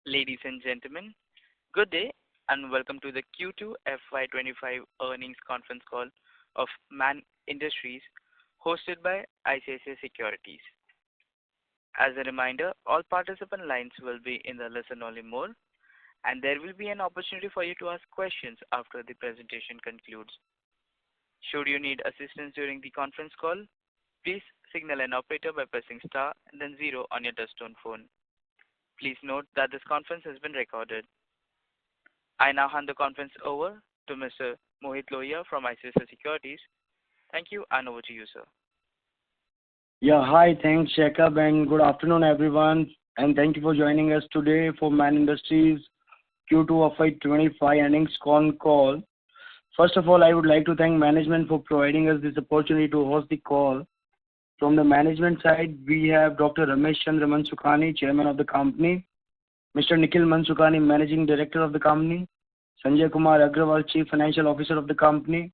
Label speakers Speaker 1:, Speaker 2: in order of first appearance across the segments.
Speaker 1: Ladies and gentlemen, good day and welcome to the Q2FY25 earnings conference call of Man Industries hosted by ICICI Securities. As a reminder, all participant lines will be in the listen-only mode, and there will be an opportunity for you to ask questions after the presentation concludes. Should you need assistance during the conference call, please signal an operator by pressing star and then zero on your touchtone phone. Please note that this conference has been recorded. I now hand the conference over to Mr. Mohit Lohia from ICICI Securities. Thank you, and over to you, sir.
Speaker 2: Yeah, hi. Thanks, Jacob, and good afternoon, everyone. And thank you for joining us today for Man Industries Q2 FY25 earnings call. First of all, I would like to thank management for providing us this opportunity to host the call. From the management side, we have Dr. Ramesh Chandra Mansukhani, Chairman of the company, Mr. Nikhil Mansukhani, Managing Director of the company, Sanjay Kumar Agrawal, Chief Financial Officer of the company,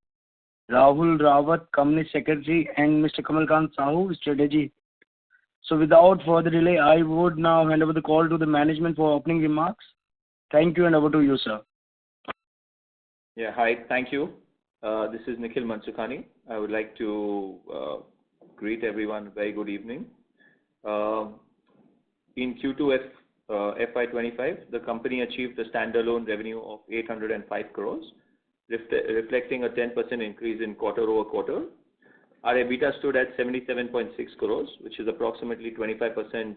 Speaker 2: Rahul Rawat, Company Secretary, and Mr. Kamalkant Sahu, Strategy. So without further delay, I would now hand over the call to the management for opening remarks. Thank you, and over to you, sir.
Speaker 3: Yeah, hi. Thank you. This is Nikhil Mansukhani. I would like to greet everyone. Very good evening. In Q2 FY25, the company achieved a standalone revenue of 805 crores, reflecting a 10% increase in quarter-over-quarter. Our EBITDA stood at 77.6 crores, which is approximately 25%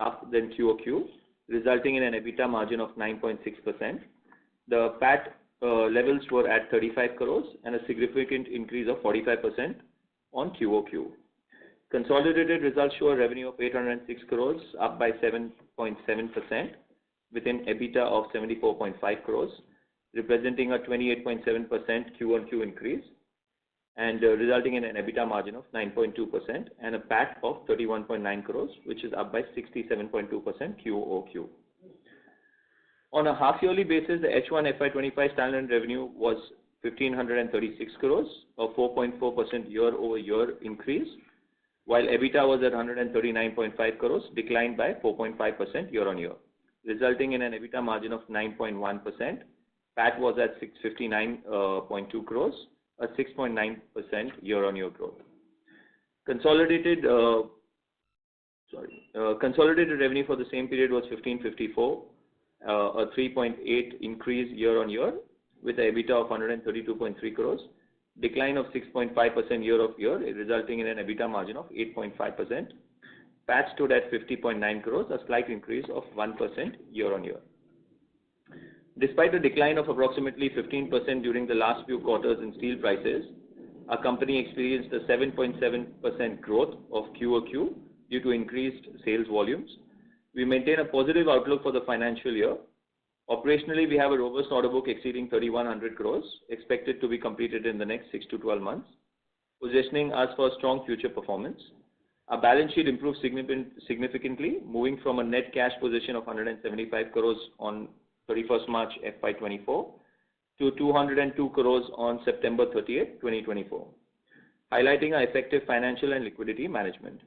Speaker 3: up than QOQ, resulting in an EBITDA margin of 9.6%. The PAT levels were at 35 crores and a significant increase of 45% on QOQ. Consolidated results show a revenue of 806 crores, up by 7.7%, with an EBITDA of 74.5 crores, representing a 28.7% Q1Q increase, and resulting in an EBITDA margin of 9.2% and a PAT of 31.9 crores, which is up by 67.2% QOQ. On a half-yearly basis, the H1 FY25 standalone revenue was 1,536 crores, a 4.4% year-over-year increase, while EBITDA was at 139.5 crores, declined by 4.5% year-on-year, resulting in an EBITDA margin of 9.1%. PAT was at 659.2 crores, a 6.9% year-on-year growth. Consolidated revenue for the same period was 1,554, a 3.8 increase year-on-year, with an EBITDA of 132.3 crores, decline of 6.5% year-over-year, resulting in an EBITDA margin of 8.5%. PAT stood at 50.9 crores, a slight increase of 1% year-on-year. Despite a decline of approximately 15% during the last few quarters in steel prices, our company experienced a 7.7% growth of QOQ due to increased sales volumes. We maintain a positive outlook for the financial year. Operationally, we have a robust order book exceeding 3,100 crores, expected to be completed in the next 6 to 12 months, positioning us for strong future performance. Our balance sheet improved significantly, moving from a net cash position of 175 crores on 31st March FY24 to 202 crores on September 30th, 2024, highlighting our effective financial and liquidity management.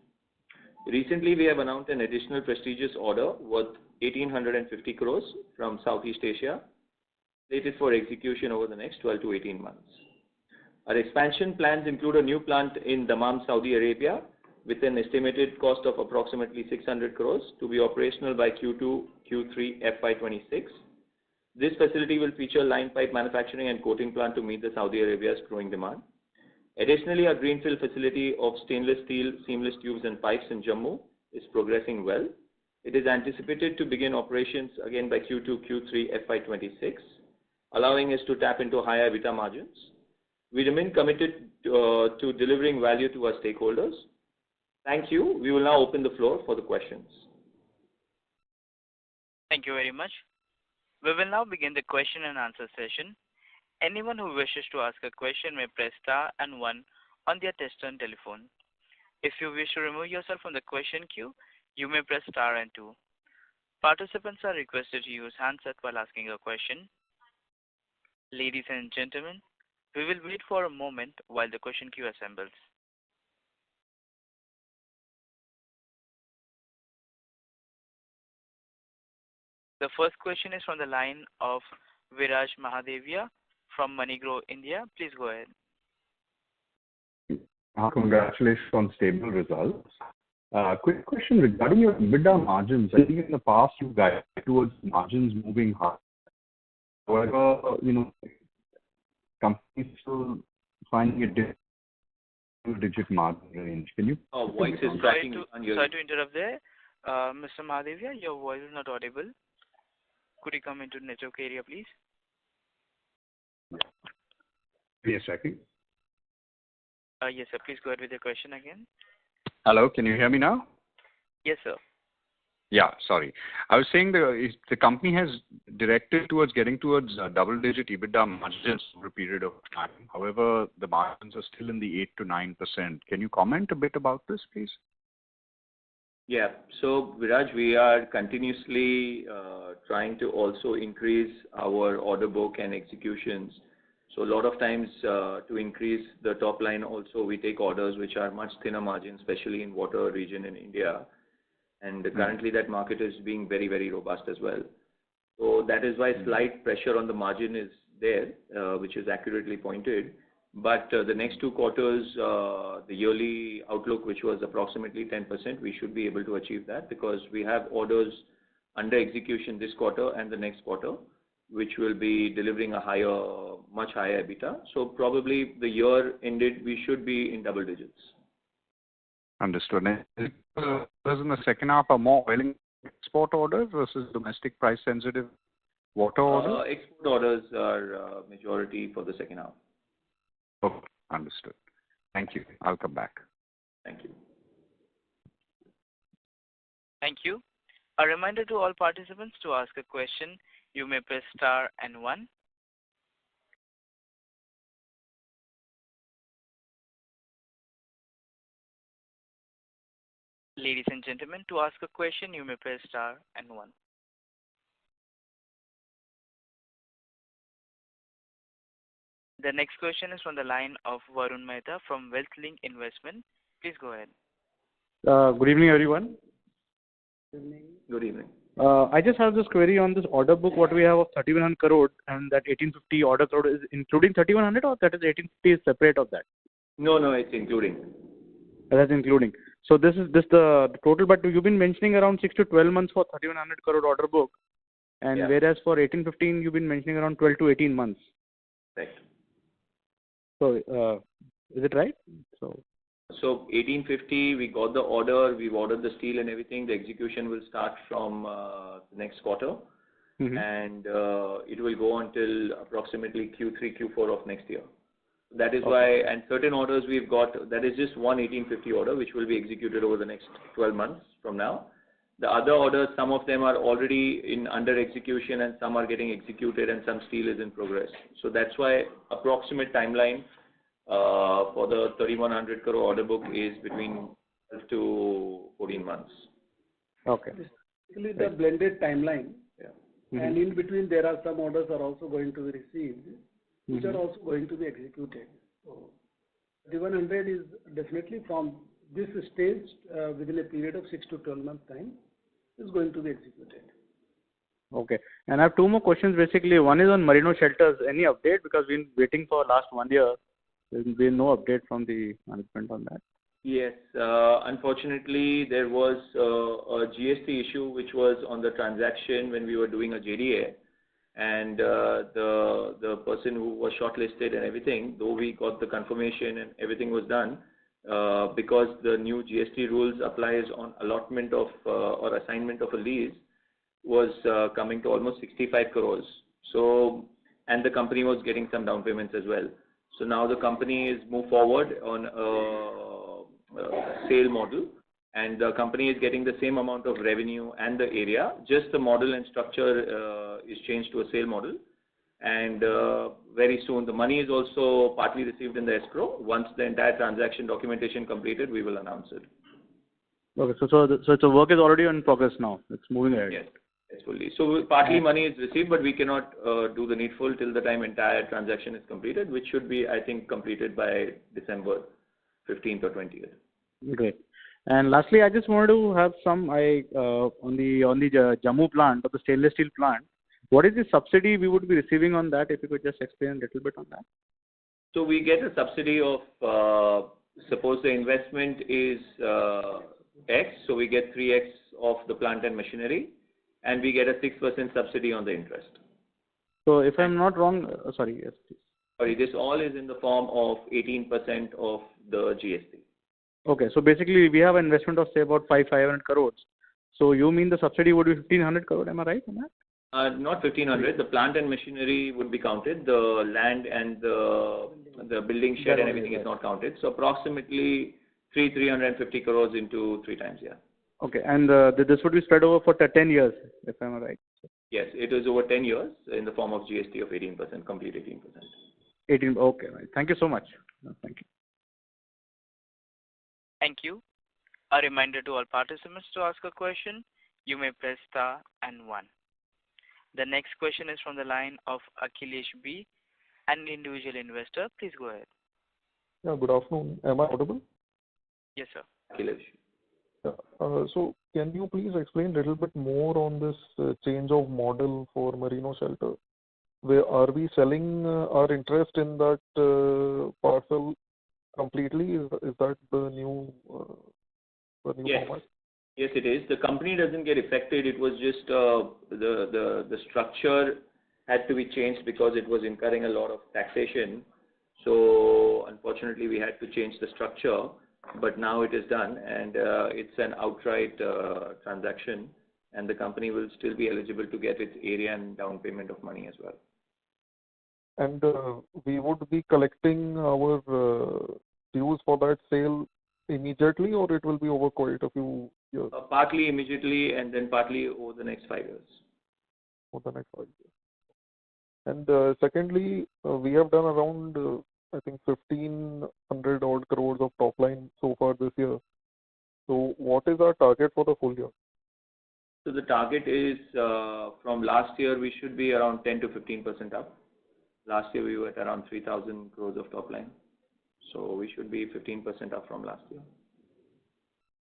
Speaker 3: Recently, we have announced an additional prestigious order worth 1,850 crores from Southeast Asia, slated for execution over the next 12 to 18 months. Our expansion plans include a new plant in Dammam, Saudi Arabia, with an estimated cost of approximately 600 crores to be operational by Q3 FY26. This facility will feature line pipe manufacturing and coating plant to meet the Saudi Arabia's growing demand. Additionally, our greenfield facility of stainless steel, seamless tubes and pipes in Jammu is progressing well. It is anticipated to begin operations again by Q3 FY26, allowing us to tap into higher EBITDA margins. We remain committed to delivering value to our stakeholders. Thank you. We will now open the floor for the questions.
Speaker 1: Thank you very much. We will now begin the question and answer session. Anyone who wishes to ask a question may press star and one on their touchtone telephone. If you wish to remove yourself from the question queue, you may press star and two. Participants are requested to use handset while asking a question. Ladies and gentlemen, we will wait for a moment while the question queue assembles. The first question is from the line of Viraj Mahadevia from MoneyGrow India. Please go ahead.
Speaker 4: Congratulations on stable results. Quick question regarding your EBITDA margins. I think in the past you guided towards margins moving high. However, companies still finding a digit margin range. Can you?
Speaker 3: Voice is cracking.
Speaker 1: Sorry to interrupt there. Mr. Mahadevia, your voice is not audible. Could you come into network area, please?
Speaker 4: Give me a second.
Speaker 1: Yes, sir. Please go ahead with your question again.
Speaker 4: Hello, can you hear me now?
Speaker 1: Yes, sir.
Speaker 4: Yeah, sorry. I was saying the company has directed towards getting towards double-digit EBITDA margins over a period of time. However, the margins are still in the 8 to 9%. Can you comment a bit about this, please?
Speaker 3: Yeah. So, Viraj, we are continuously trying to also increase our order book and executions. So a lot of times to increase the top line also, we take orders which are much thinner margins, especially in water region in India. And currently that market is being very, very robust as well. So that is why slight pressure on the margin is there, which is accurately pointed. But the next 2 quarters, the yearly outlook, which was approximately 10%, we should be able to achieve that because we have orders under execution this quarter and the next quarter, which will be delivering a much higher EBITDA. So probably the year ended, we should be in double digits.
Speaker 4: Understood. And those in the second half are more oil and export orders versus domestic price sensitive water orders?
Speaker 3: Export orders are majority for the second half.
Speaker 4: Okay, understood. Thank you. I'll come back.
Speaker 3: Thank you.
Speaker 1: Thank you. A reminder to all participants to ask a question. You may press star and 1. Ladies and gentlemen, to ask a question, you may press star and 1. The next question is from the line of Varun Mehta from WealthLink Investment. Please go ahead.
Speaker 5: Good evening, everyone.
Speaker 3: Good evening.
Speaker 5: I just have this query on this order book, what we have of 3100 crore and that 1850 order crore is including 3100 or that is 1850 is separate of that?
Speaker 3: No, it's including.
Speaker 5: That's including. So this is the total, but you've been mentioning around 6 to 12 months for 3100 crore order book, and whereas for 1815 you've been mentioning around 12 to 18 months.
Speaker 3: Right.
Speaker 5: So is it right?
Speaker 3: So 1850, we got the order, we've ordered the steel and everything. The execution will start from next quarter, and it will go until approximately Q3, Q4 of next year. That is why, and certain orders we've got, that is just one 1850 order, which will be executed over the next 12 months from now. The other orders, some of them are already under execution and some are getting executed and some steel is in progress. So that's why approximate timeline for the 3100 crore order book is between 12 to 14 months.
Speaker 5: Okay.
Speaker 6: Basically the blended timeline, and in between there are some orders are also going to be received, which are also going to be executed. So 3100 is definitely from this stage within a period of 6 to 12 months time is going to be executed.
Speaker 5: Okay. And I have 2 more questions basically. One is on Merino shelters. Any update? Because we've been waiting for last 1 year. There's been no update from the management on that.
Speaker 3: Yes. Unfortunately, there was a GST issue which was on the transaction when we were doing a JDA. And the person who was shortlisted and everything, though we got the confirmation and everything was done, because the new GST rules applies on allotment of or assignment of a lease, was coming to almost 65 crores. So, and the company was getting some down payments as well. So now the company is moved forward on a sale model, and the company is getting the same amount of revenue and the area. Just the model and structure is changed to a sale model. And very soon the money is also partly received in the escrow. Once the entire transaction documentation completed, we will announce it.
Speaker 5: Okay, so the work is already in progress now. It's moving ahead.
Speaker 3: Yes, it's fully. So partly money is received, but we cannot do the needful till the time entire transaction is completed, which should be, I think, completed by December 15th or 20th.
Speaker 5: Great. And lastly, I just wanted to have some on the Jammu plant, or the stainless steel plant. What is the subsidy we would be receiving on that? If you could just explain a little bit on that.
Speaker 3: So we get a subsidy of, suppose the investment is X, so we get 3X of the plant and machinery, and we get a 6% subsidy on the interest.
Speaker 5: So if I'm not wrong, sorry, yes, please.
Speaker 3: Sorry, this all is in the form of 18% of the GST.
Speaker 5: Okay, so basically we have an investment of say about 500 crores. So you mean the subsidy would be 1500 crore? Am I right on that?
Speaker 3: Not 1500. The plant and machinery would be counted. The land and the building shed and everything is not counted. So approximately 350 crores into 3 times, yeah.
Speaker 5: Okay, and this would be spread over for 10 years, if I'm right.
Speaker 3: Yes, it is over 10 years in the form of GST of 18%, complete 18%.
Speaker 5: 18. Okay, right. Thank you so much. Thank you.
Speaker 1: Thank you. A reminder to all participants to ask a question. You may press star and 1. The next question is from the line of Akhilesh B, an individual investor. Please go ahead.
Speaker 7: Yeah, good afternoon. Am I audible?
Speaker 1: Yes, sir.
Speaker 3: Akhilesh.
Speaker 7: So can you please explain a little bit more on this change of model for Merino Shelter? Where are we selling our interest in that parcel completely? Is that the new
Speaker 3: Yes.
Speaker 7: format?
Speaker 3: Yes, it is. The company doesn't get affected. It was just the structure had to be changed because it was incurring a lot of taxation. So unfortunately, we had to change the structure. But now it is done, and it's an outright transaction, and the company will still be eligible to get its area and down payment of money as well.
Speaker 7: And we would be collecting our dues for that sale immediately, or it will be over quite a few years?
Speaker 3: Partly immediately, and then partly over the next 5 years.
Speaker 7: Over the next 5 years. And secondly, we have done around, I think, 1,500 odd crores of top line so far this year. So what is our target for the full year?
Speaker 3: So the target is from last year, we should be around 10 to 15% up. Last year, we were at around 3,000 crores of top line. So we should be 15% up from last year.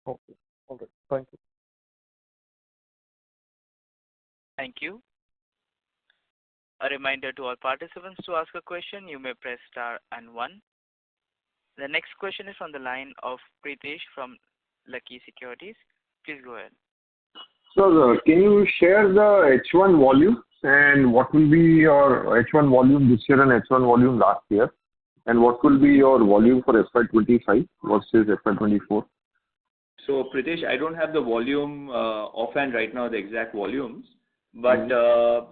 Speaker 7: Okay. All right. Thank you.
Speaker 1: Thank you. A reminder to all participants to ask a question. You may press star and 1. The next question is from the line of Pritesh from Lucky Securities. Please go ahead.
Speaker 8: So, can you share the H1 volume and what will be your H1 volume this year and H1 volume last year? And what will be your volume for FY25 versus FY24?
Speaker 3: So, Pritesh, I don't have the volume offhand right now, the exact volumes. But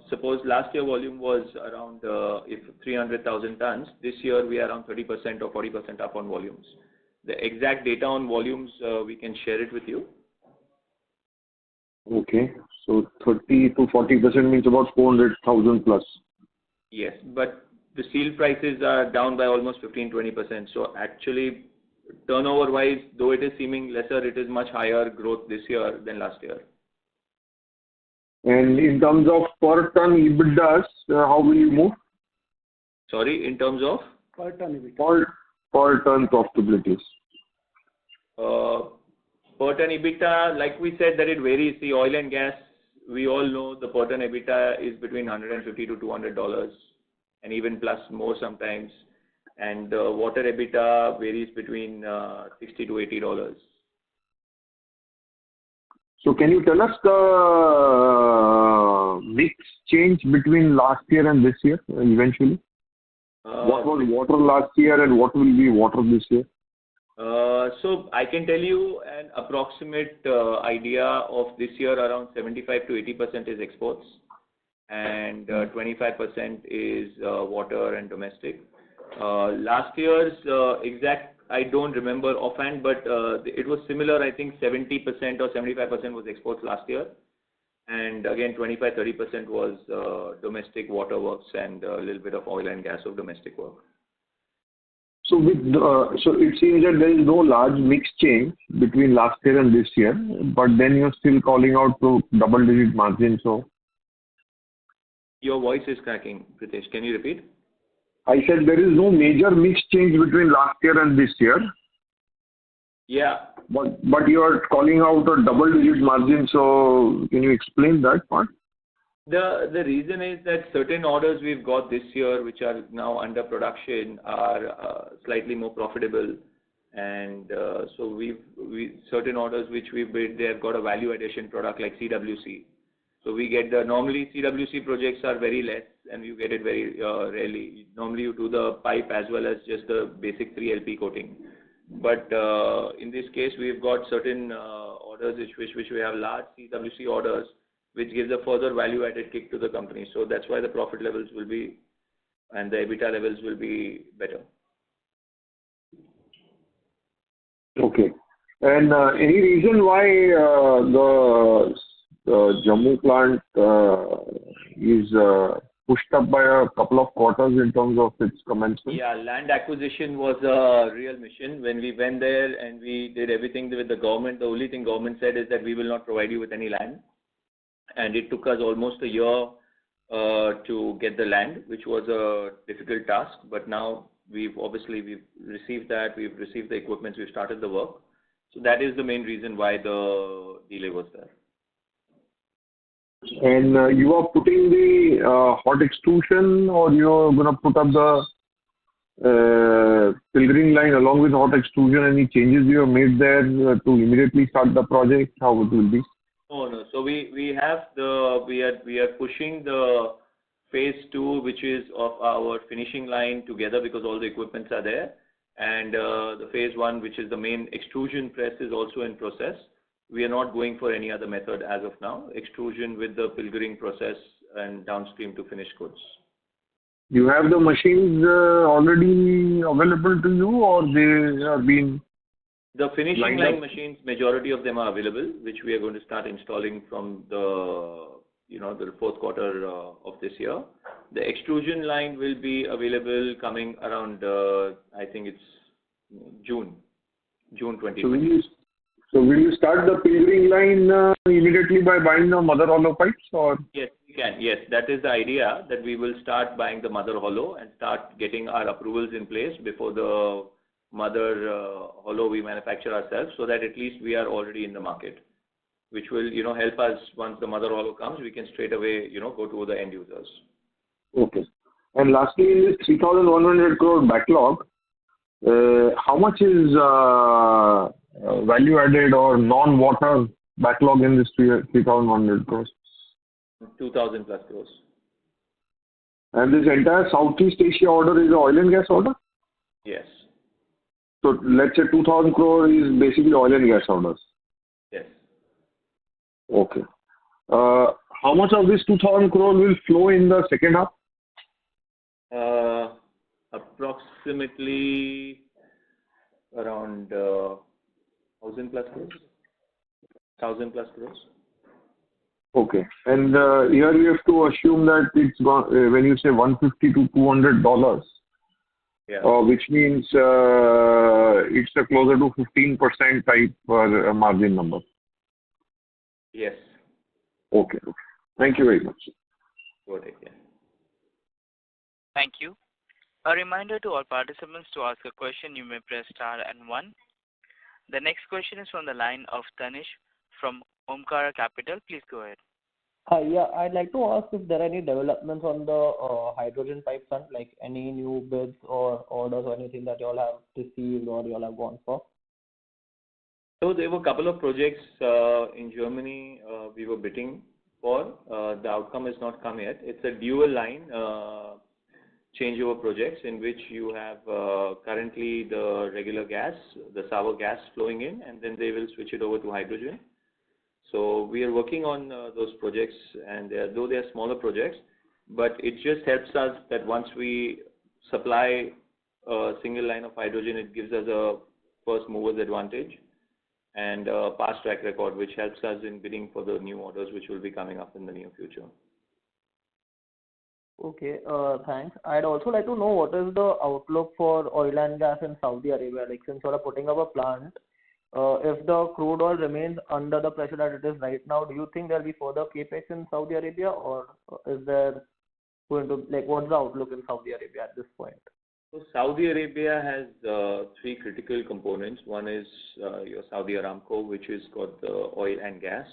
Speaker 3: suppose last year volume was around 300,000 tons. This year we are around 30% or 40% up on volumes. The exact data on volumes, we can share it with you.
Speaker 8: Okay. So 30 to 40% means about 400,000 plus.
Speaker 3: Yes, but the steel prices are down by almost 15-20%. So actually, turnover-wise, though it is seeming lesser, it is much higher growth this year than last year.
Speaker 8: And in terms of per ton EBITDAs, how will you move?
Speaker 3: Sorry, in terms of?
Speaker 6: Per ton EBITDA.
Speaker 8: Per ton profitabilities.
Speaker 3: Per ton EBITDA, like we said, that it varies. The oil and gas, we all know the per ton EBITDA is between $150 to $200 and even plus more sometimes. And water EBITDA varies between $60 to $80.
Speaker 8: So can you tell us the mix change between last year and this year eventually? What was water last year and what will be water this year?
Speaker 3: So I can tell you an approximate idea of this year. Around 75 to 80% is exports and 25% is water and domestic. Last year's exact I don't remember offhand, but it was similar. I think 70% or 75% was exports last year, and again 25-30% was domestic water works and a little bit of oil and gas of domestic work.
Speaker 8: So so it seems that there is no large mix change between last year and this year, but then you're still calling out to double-digit margin. So
Speaker 3: your voice is cracking, Pritesh. Can you repeat?
Speaker 8: I said there is no major mix change between last year and this year.
Speaker 3: Yeah.
Speaker 8: But you are calling out a double-digit margin, so can you explain that part?
Speaker 3: The reason is that certain orders we've got this year, which are now under production, are slightly more profitable. And so certain orders which we bid, they have got a value addition product like CWC. So we get normally CWC projects are very less, and you get it very rarely. Normally you do the pipe as well as just the basic 3LP coating. But in this case, we've got certain orders which we have large CWC orders, which gives a further value-added kick to the company. So that's why the profit levels will be, and the EBITDA levels will be better.
Speaker 8: Okay. And any reason why the Jammu plant is pushed up by a couple of quarters in terms of its commencement?
Speaker 3: Yeah, land acquisition was a real mission. When we went there and we did everything with the government, the only thing government said is that we will not provide you with any land. And it took us almost a year to get the land, which was a difficult task. But now we've received that, we've received the equipment, we've started the work. So that is the main reason why the delay was there.
Speaker 8: And you are putting the hot extrusion, or you're going to put up the filtering line along with hot extrusion? Any changes you have made there to immediately start the project? How it will be?
Speaker 3: Oh no. So we are pushing the phase 2, which is of our finishing line together because all the equipments are there, and the phase 1, which is the main extrusion press, is also in process. We are not going for any other method as of now. Extrusion with the pilgering process and downstream to finished goods.
Speaker 8: You have the machines already available to you, or they are being?
Speaker 3: The finishing line machines, majority of them are available, which we are going to start installing from the fourth quarter of this year. The extrusion line will be available coming around, I think it's June 2020.
Speaker 8: So will you start the pilgering line immediately by buying the mother hollow pipes, or?
Speaker 3: Yes, we can. Yes, that is the idea, that we will start buying the mother hollow and start getting our approvals in place before the mother hollow we manufacture ourselves, so that at least we are already in the market, which will help us. Once the mother hollow comes, we can straight away go to the end users.
Speaker 8: Okay. And lastly, in this 3,100 crore backlog, how much is value added or non-water backlog in this 3,100 crores?
Speaker 3: 2,000 plus crores.
Speaker 8: And this entire Southeast Asia order is an oil and gas order?
Speaker 3: Yes.
Speaker 8: So let's say 2,000 crore is basically oil and gas orders.
Speaker 3: Yes.
Speaker 8: Okay. How much of this 2,000 crore will flow in the second half?
Speaker 3: Approximately around 1,000 plus crores. 1,000 plus crores.
Speaker 8: Okay. And here we have to assume that it's gone, when you say $150 to $200,
Speaker 3: yeah.
Speaker 8: Which means it's a closer to 15% type margin number.
Speaker 3: Yes.
Speaker 8: Okay. Thank you very much.
Speaker 3: Got it, yeah.
Speaker 1: Thank you. A reminder to all participants, to ask a question, you may press star and 1. The next question is from the line of Tanish from Omkara Capital. Please go ahead.
Speaker 9: Hi, yeah, I'd like to ask if there are any developments on the hydrogen pipe front, like any new bids or orders or anything that you all have received or you all have gone for.
Speaker 3: So there were a couple of projects in Germany we were bidding for. The outcome has not come yet. It's a dual line changeover projects in which you have currently the regular gas, the sour gas flowing in, and then they will switch it over to hydrogen. So we are working on those projects, and though they are smaller projects, but it just helps us that once we supply a single line of hydrogen, it gives us a first mover's advantage and a past track record, which helps us in bidding for the new orders which will be coming up in the near future.
Speaker 9: Okay, thanks. I'd also like to know what is the outlook for oil and gas in Saudi Arabia, like since you're putting up a plant. If the crude oil remains under the pressure that it is right now, do you think there'll be further capex in Saudi Arabia, or is there going to, like, what's the outlook in Saudi Arabia at this point?
Speaker 3: So Saudi Arabia has three critical components. One is your Saudi Aramco, which has got the oil and gas.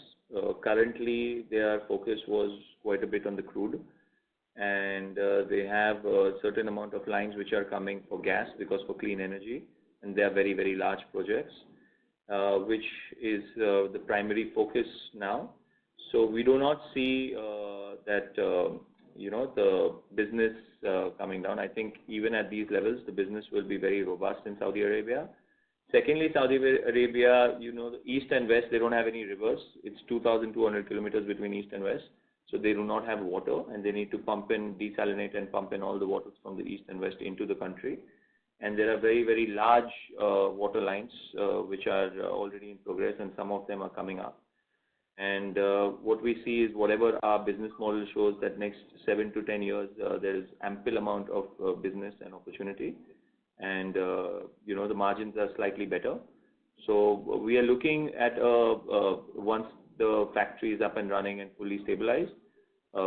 Speaker 3: Currently, their focus was quite a bit on the crude, and they have a certain amount of lines which are coming for gas because for clean energy, and they are very, very large projects, which is the primary focus now. So we do not see that the business coming down. I think even at these levels, the business will be very robust in Saudi Arabia. Secondly, Saudi Arabia, the east and west, they don't have any rivers. It's 2,200 kilometers between east and west. So they do not have water, and they need to pump in, desalinate and pump in all the waters from the east and west into the country. And there are very, very large water lines which are already in progress, and some of them are coming up. And what we see is whatever our business model shows that next 7 to 10 years, there is ample amount of business and opportunity. And, the margins are slightly better. So we are looking at once the factory is up and running and fully stabilized,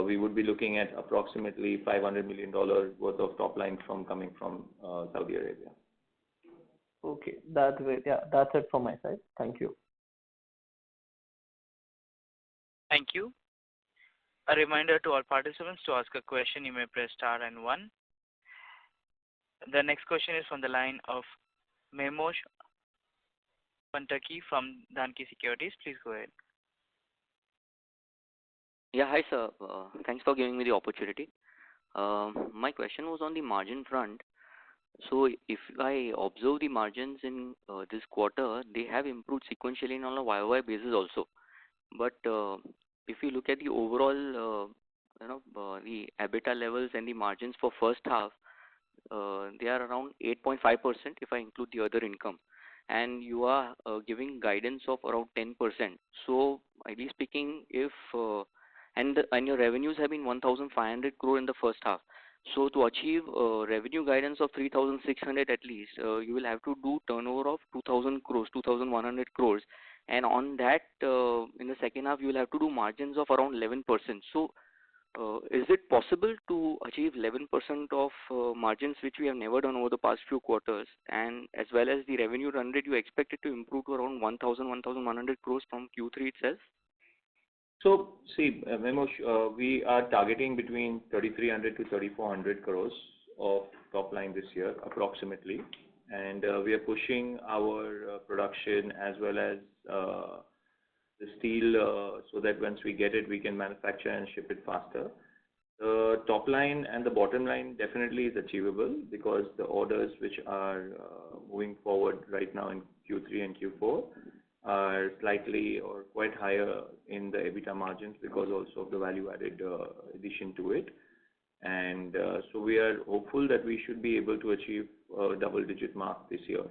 Speaker 3: we would be looking at approximately $500 million worth of top line coming from Saudi Arabia.
Speaker 9: Okay, that's great. Yeah, that's it from my side. Thank you.
Speaker 1: Thank you. A reminder to all participants to ask a question, you may press star and 1. The next question is from the line of Memosh Pantaki from Danki Securities. Please go ahead.
Speaker 10: Yeah, hi sir. Thanks for giving me the opportunity. My question was on the margin front. So if I observe the margins in this quarter, they have improved sequentially and on a YOY basis also. But if you look at the overall, the EBITDA levels and the margins for first half, they are around 8.5% if I include the other income. And you are giving guidance of around 10%. So ideally speaking, if and your revenues have been 1,500 crore in the first half. So to achieve revenue guidance of 3,600 at least, you will have to do turnover of 2,000 crores, 2,100 crores. And on that, in the second half, you will have to do margins of around 11%. So is it possible to achieve 11% of margins, which we have never done over the past few quarters? And as well as the revenue run rate, you expect it to improve to around 1,000, 1,100 crores from Q3 itself?
Speaker 3: So, see, Memosh, we are targeting between 3,300 to 3,400 crores of top line this year, approximately. And we are pushing our production as well as the steel so that once we get it, we can manufacture and ship it faster. The top line and the bottom line definitely is achievable because the orders which are moving forward right now in Q3 and Q4 are slightly or quite higher in the EBITDA margins because also of the value-added addition to it. And so we are hopeful that we should be able to achieve a double-digit mark this year.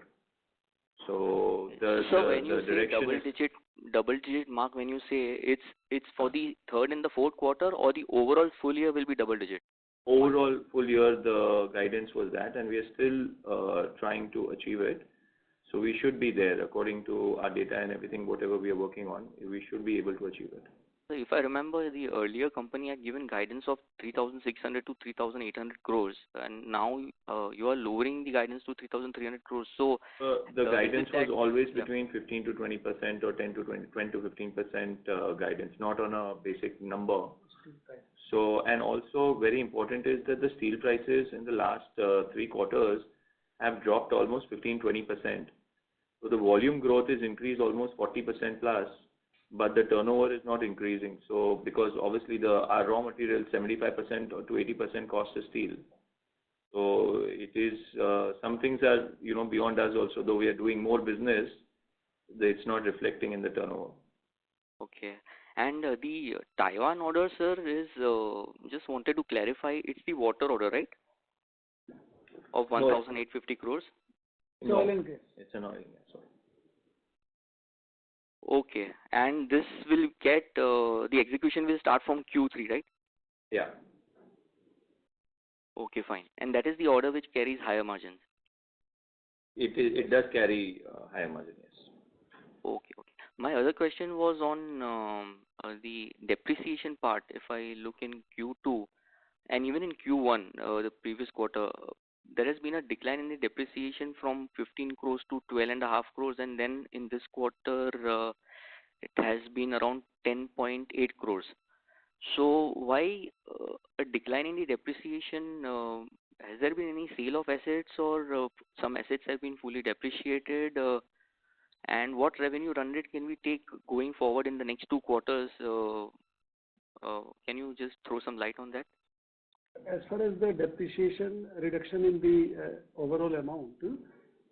Speaker 3: So
Speaker 10: when you say double-digit mark, when you say it's for the third and the fourth quarter, or the overall full year will be double-digit?
Speaker 3: Overall full year, the guidance was that, and we are still trying to achieve it. So we should be there according to our data and everything, whatever we are working on, we should be able to achieve it.
Speaker 10: So if I remember, the earlier company had given guidance of 3,600 to 3,800 crores, and now you are lowering the guidance to 3,300 crores. So
Speaker 3: the guidance was always between 15 to 20% or 10 to 15% guidance, not on a basic number. So, and also very important is that the steel prices in the last 3 quarters have dropped almost 15-20%. So the volume growth is increased almost 40% plus, but the turnover is not increasing. So because obviously our raw material 75% or to 80% cost is steel. So it is some things are beyond us also. Though we are doing more business, it's not reflecting in the turnover.
Speaker 10: Okay. And the Taiwan order, sir, is just wanted to clarify. It's the water order, right? Of 1,850 crores.
Speaker 3: No, it's an oil and gas. Sorry.
Speaker 10: Okay, and this will get the execution will start from Q3, right?
Speaker 3: Yeah.
Speaker 10: Okay, fine. And that is the order which carries higher margins.
Speaker 3: It does carry higher margin, yes.
Speaker 10: Okay. My other question was on the depreciation part. If I look in Q2 and even in Q1, the previous quarter, there has been a decline in the depreciation from 15 crores to 12.5 crores, and then in this quarter, it has been around 10.8 crores. So why a decline in the depreciation? Has there been any sale of assets, or some assets have been fully depreciated? And what revenue run rate can we take going forward in the next 2 quarters? Can you just throw some light on that?
Speaker 6: As far as the depreciation reduction in the overall amount,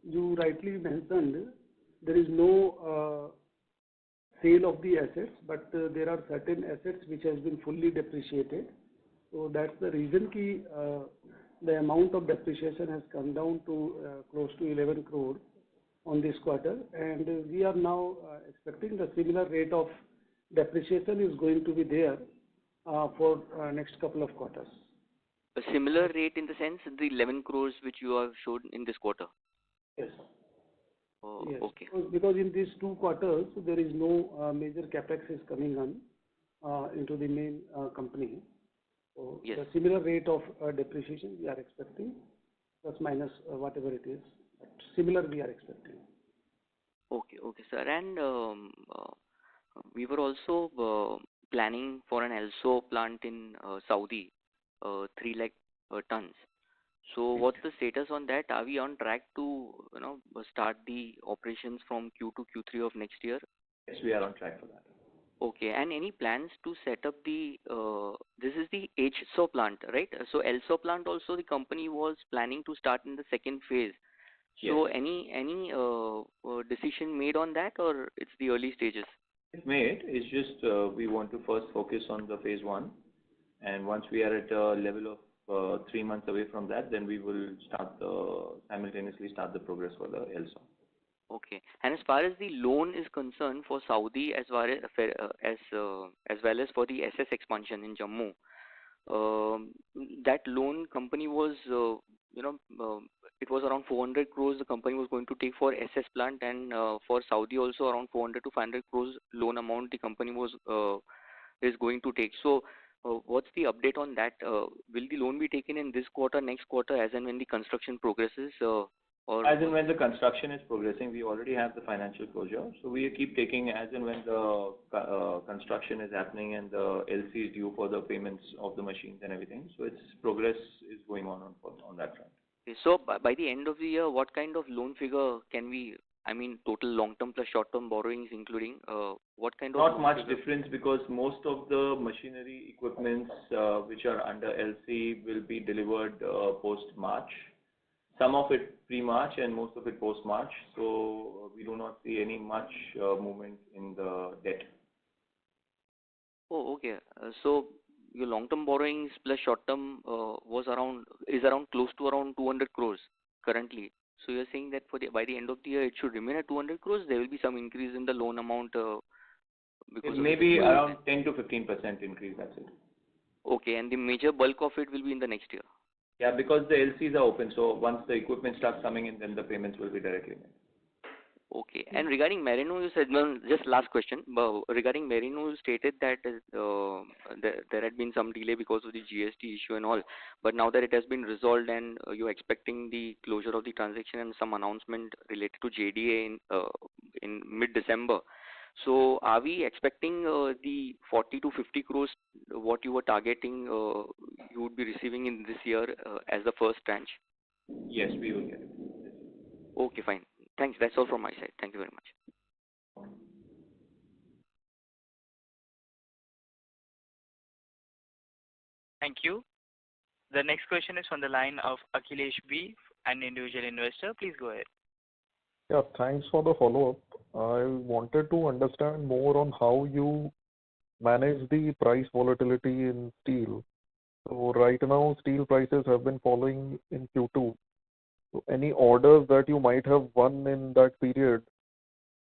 Speaker 6: you rightly mentioned there is no sale of the assets, but there are certain assets which has been fully depreciated. So that's the reason the amount of depreciation has come down to close to 11 crore on this quarter, and we are now expecting the similar rate of depreciation is going to be there for next couple of quarters.
Speaker 10: A similar rate in the sense the 11 crores which you have showed in this quarter?
Speaker 6: Yes.
Speaker 10: Oh,
Speaker 6: yes.
Speaker 10: okay.
Speaker 6: Because in these 2 quarters, there is no major capex is coming on into the main company. So
Speaker 10: yes.
Speaker 6: The similar rate of depreciation we are expecting, plus minus whatever it is. Similar we are expecting.
Speaker 10: Okay, sir. And we were also planning for an ELSO plant in Saudi, 3 lakh tons. So what's the status on that? Are we on track to start the operations from Q2, Q3 of next year?
Speaker 3: Yes, we are on track for that.
Speaker 10: Okay, and any plans to set up this is the HSO plant, right? So ELSO plant also the company was planning to start in the second phase. So
Speaker 3: Yes.
Speaker 10: any decision made on that, or it's the early stages?
Speaker 3: It's made. It's just we want to first focus on the phase 1, and once we are at a level of 3 months away from that, then we will simultaneously start the progress for the ELSO.
Speaker 10: Okay. And as far as the loan is concerned for Saudi, as well as for the SS expansion in Jammu, that loan company was, it was around 400 crores the company was going to take for SS plant, and for Saudi also around 400 to 500 crores loan amount the company is going to take. So what's the update on that? Will the loan be taken in this quarter, next quarter, as and when the construction progresses? Or
Speaker 3: as and when the construction is progressing, we already have the financial closure. So we keep taking as and when the construction is happening and the LC is due for the payments of the machines and everything. So its progress is going on that front.
Speaker 10: Okay, so by the end of the year, what kind of loan figure can we, total long-term plus short-term borrowings including, what kind of...
Speaker 3: Not much difference, because most of the machinery equipments which are under LC will be delivered post-March. Some of it pre-March and most of it post-March. So we do not see any much movement in the debt.
Speaker 10: Oh, okay. So your long-term borrowings plus short-term is around close to around 200 crores currently. So you're saying that by the end of the year it should remain at 200 crores. There will be some increase in the loan amount because
Speaker 3: it may be around 10 to 15% increase. That's it.
Speaker 10: Okay, and the major bulk of it will be in the next year.
Speaker 3: Yeah, because the LCs are open. So once the equipment starts coming in, then the payments will be directly made.
Speaker 10: Okay. And regarding Merino, you said, just last question. Regarding Merino, you stated that there had been some delay because of the GST issue and all. But now that it has been resolved and you're expecting the closure of the transaction and some announcement related to JDA in mid-December. So are we expecting the 40 to 50 crores, what you were targeting, you would be receiving in this year as the first tranche?
Speaker 3: Yes, we will get it.
Speaker 10: Okay, fine. Thanks. That's all from my side. Thank you very much.
Speaker 1: Thank you. The next question is from the line of Akhilesh B, an individual investor. Please go ahead.
Speaker 7: Yeah, thanks for the follow-up. I wanted to understand more on how you manage the price volatility in steel. So right now, steel prices have been falling in Q2. So any orders that you might have won in that period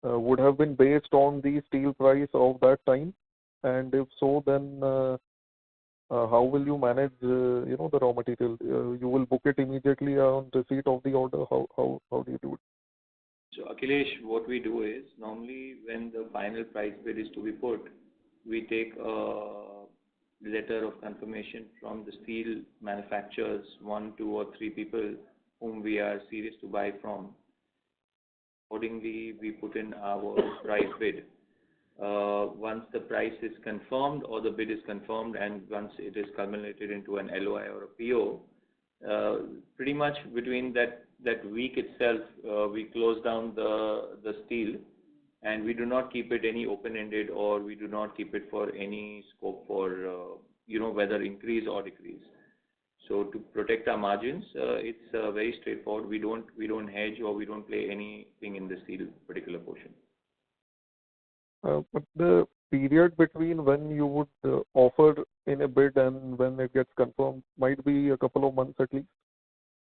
Speaker 7: would have been based on the steel price of that time? And if so, then how will you manage, the raw material? You will book it immediately on receipt of the order. How do you do it?
Speaker 3: So Akhilesh, what we do is normally when the final price bid is to be put, we take a letter of confirmation from the steel manufacturers, 1, 2, or 3 people whom we are serious to buy from. Accordingly, we put in our price bid. Once the price is confirmed or the bid is confirmed, and once it is culminated into an LOI or a PO, pretty much between that week itself, we close down the steel, and we do not keep it any open-ended, or we do not keep it for any scope for whether increase or decrease. So to protect our margins, it's very straightforward. We don't hedge, or we don't play anything in the steel particular portion.
Speaker 7: But the period between when you would offer in a bid and when it gets confirmed might be a couple of months at least?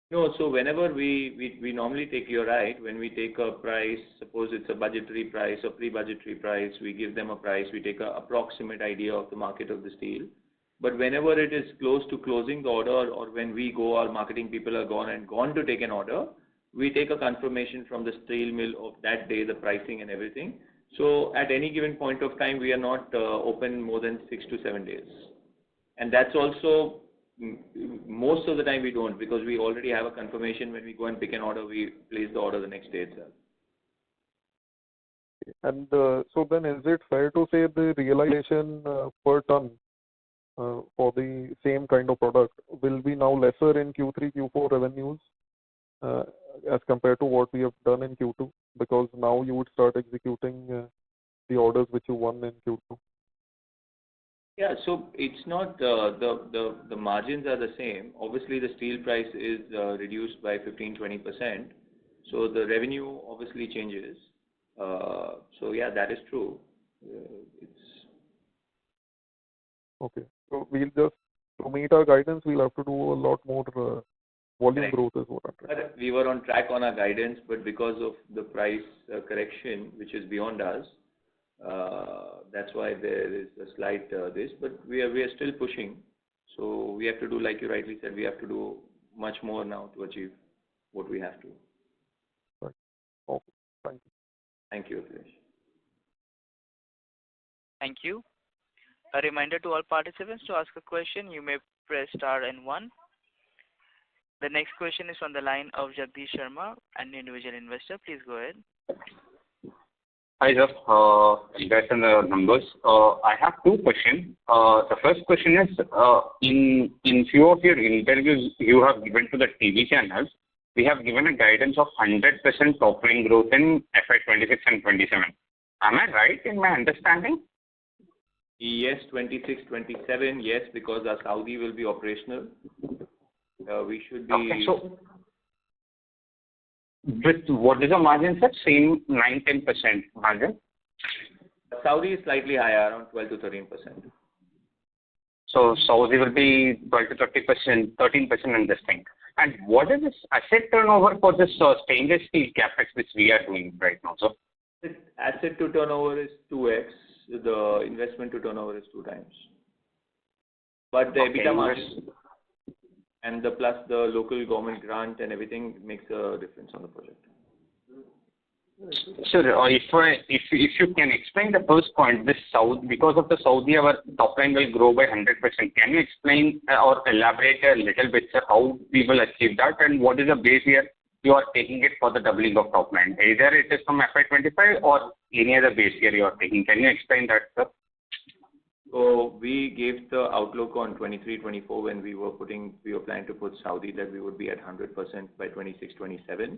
Speaker 3: No, so whenever we normally take, you're right, when we take a price, suppose it's a budgetary price or pre-budgetary price, we give them a price, we take an approximate idea of the market of the steel. But whenever it is close to closing the order, or when we go, our marketing people are gone to take an order, we take a confirmation from the steel mill of that day, the pricing and everything. So at any given point of time, we are not open more than 6 to 7 days. And that's also, most of the time we don't, because we already have a confirmation. When we go and pick an order, we place the order the next day itself.
Speaker 7: And so then is it fair to say the realization per ton for the same kind of product will be now lesser in Q3, Q4 revenues as compared to what we have done in Q2? Because now you would start executing the orders which you won in Q2.
Speaker 3: Yeah, so it's not the margins are the same. Obviously, the steel price is reduced by 15-20%. So the revenue obviously changes. So yeah, that is true.
Speaker 7: Okay. So we'll just, to meet our guidance, we'll have to do a lot more volume growth is what I'm trying.
Speaker 3: We were on track on our guidance, but because of the price correction, which is beyond us, that's why there is a slight this. But we are still pushing. So we have to do, like you rightly said, we have to do much more now to achieve what we have to.
Speaker 7: Right. Okay. Thank you.
Speaker 3: Thank you, Akhilesh.
Speaker 1: Thank you. A reminder to all participants, to ask a question, you may press star and 1. The next question is on the line of Jagdish Sharma, an individual investor. Please go ahead.
Speaker 11: Hi, sir. Congrats on the numbers. I have two questions. The first question is, in few of your interviews you have given to the TV channels, we have given a guidance of 100% top line growth in FY26 and 27. Am I right in my understanding?
Speaker 3: Yes, 26, 27, yes, because our Saudi will be operational. We should be...
Speaker 11: Okay, so with what is the margin, sir? Same 9-10% margin?
Speaker 3: Saudi is slightly higher, around 12 to 13%.
Speaker 11: So Saudi will be 12 to 30%, 13% in this thing. And what is this asset turnover for this stainless steel capex which we are doing right now, sir?
Speaker 3: The asset to turnover is 2x. The investment to turnover is 2 times. But the EBITDA margin and the plus the local government grant and everything makes a difference on the project.
Speaker 11: Sir, if you can explain the first point, this Saudi, because of the Saudi, our top line will grow by 100%. Can you explain or elaborate a little bit, sir, how we will achieve that, and what is the base year you are taking it for the doubling of top line? Either it is from FY25 or any other base year you are taking. Can you explain that, sir?
Speaker 3: So we gave the outlook on 23-24 when we were planning to put Saudi, that we would be at 100% by 26-27.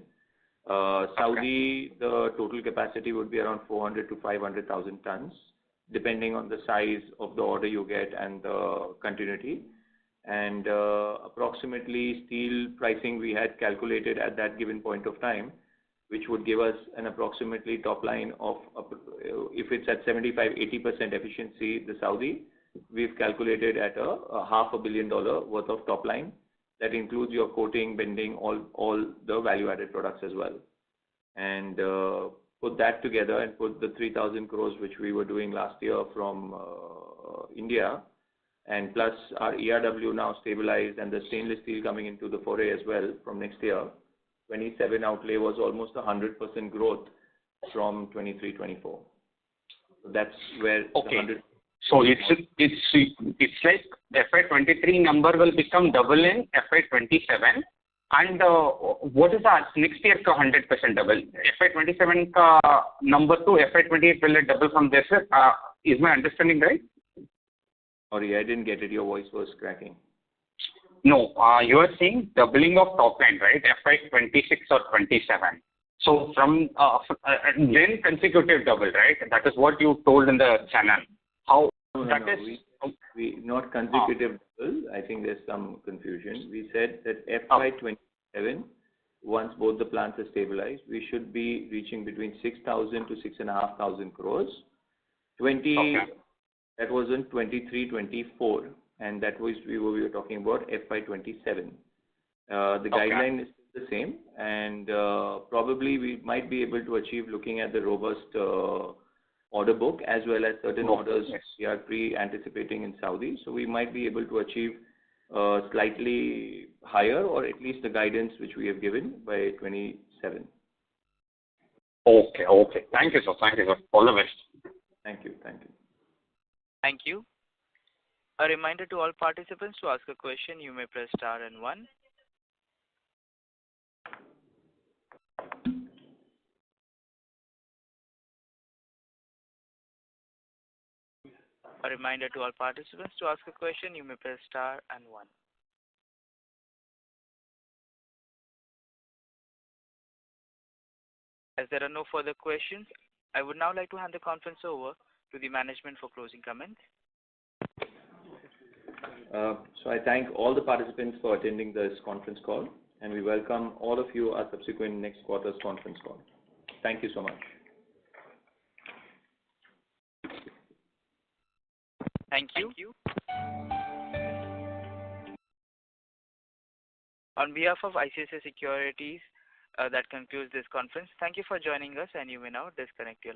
Speaker 3: Saudi, the total capacity would be around 400 to 500,000 tons, depending on the size of the order you get and the continuity. And approximately steel pricing we had calculated at that given point of time, which would give us an approximately top line of, if it's at 75-80% efficiency, the Saudi, we've calculated at a $500 million worth of top line. That includes your coating, bending, all the value-added products as well. And put that together and put the 3,000 crores which we were doing last year from India, and plus our ERW now stabilized and the stainless steel coming into the foray as well from next year, 27 outlay was almost 100% growth from 23-24. So that's where the 100.
Speaker 11: So it's like FY23 number will become double in FY27, And what is the next year ka 100% double? FY27 ka number to FY28 will it double from there, sir? Is my understanding right?
Speaker 3: Sorry, I didn't get it. Your voice was cracking.
Speaker 11: No, you are saying doubling of top line, right? FY26 or 27. So from then consecutive double, right? That is what you told in the channel. How
Speaker 3: No,
Speaker 11: that
Speaker 3: no,
Speaker 11: is
Speaker 3: we not consecutive double. I think there's some confusion. We said that FY27, once both the plants are stabilized, we should be reaching between 6,000 to 6,500 crores. That was in 23-24, and that was we were talking about FY27. The guideline is the same, and probably we might be able to achieve, looking at the robust order book as well as certain orders we are pre-anticipating in Saudi. So we might be able to achieve slightly higher, or at least the guidance which we have given by 27.
Speaker 11: Okay. Thank you, sir. All the best.
Speaker 3: Thank you.
Speaker 1: Thank you. A reminder to all participants, to ask a question, you may press star and 1. A reminder to all participants, to ask a question, you may press star and 1. As there are no further questions, I would now like to hand the conference over to the management for closing comments.
Speaker 3: So I thank all the participants for attending this conference call, and we welcome all of you our subsequent next quarter's conference call. Thank you so much.
Speaker 1: Thank you. On behalf of ICICI Securities, that concludes this conference. Thank you for joining us, and you may now disconnect your line.